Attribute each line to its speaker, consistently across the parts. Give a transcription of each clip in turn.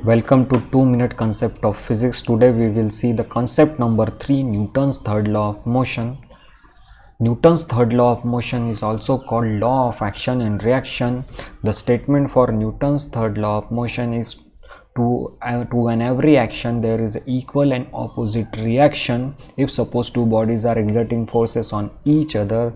Speaker 1: Welcome to 2-minute concept of physics. Today we will see the concept number 3, Newton's third law of motion. Newton's third law of motion is also called law of action and reaction. The statement for Newton's third law of motion is to an every action there is equal and opposite reaction. If suppose two bodies are exerting forces on each other,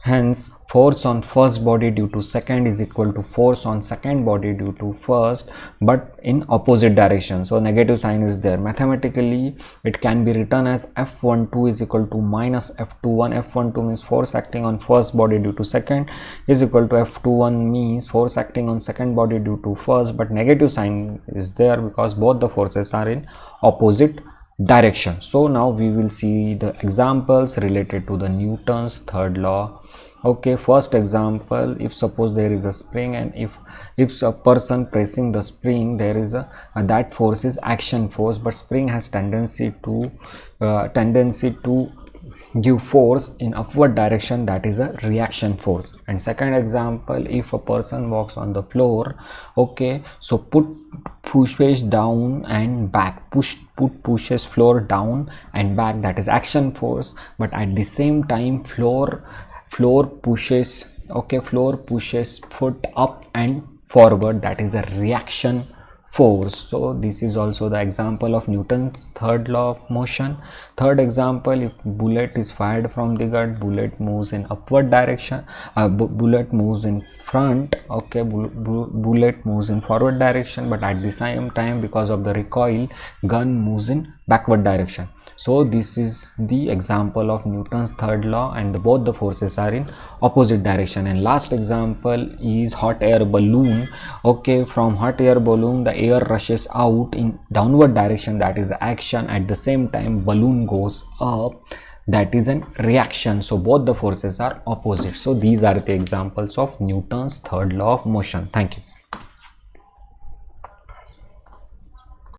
Speaker 1: hence force on first body due to second is equal to force on second body due to first, but in opposite direction. So negative sign is there. Mathematically it can be written as F12 is equal to minus F21. F12 means force acting on first body due to second is equal to F21 means force acting on second body due to first, but negative sign is there because both the forces are in opposite direction. So now we will see the examples related to the Newton's third law. Okay, first example, if suppose there is a spring and if a person pressing the spring, there is a that force is action force, but spring has tendency to give force in upward direction, that is a reaction force. And second example, if a person walks on the floor, okay, so pushes down and back, pushes floor down and back, that is action force, but at the same time floor pushes, okay, floor pushes foot up and forward, that is a reaction force. So this is also the example of Newton's third law of motion. Third example, if bullet is fired from the gun, bullet moves in upward direction, bullet moves in front, okay, bullet moves in forward direction, but at the same time because of the recoil, gun moves in backward direction. So this is the example of Newton's third law, and both the forces are in opposite direction. And last example is hot air balloon. Okay, from hot air balloon the air rushes out in downward direction, that is action. At the same time balloon goes up, that is an reaction. So both the forces are opposite. So these are the examples of Newton's third law of motion. Thank you.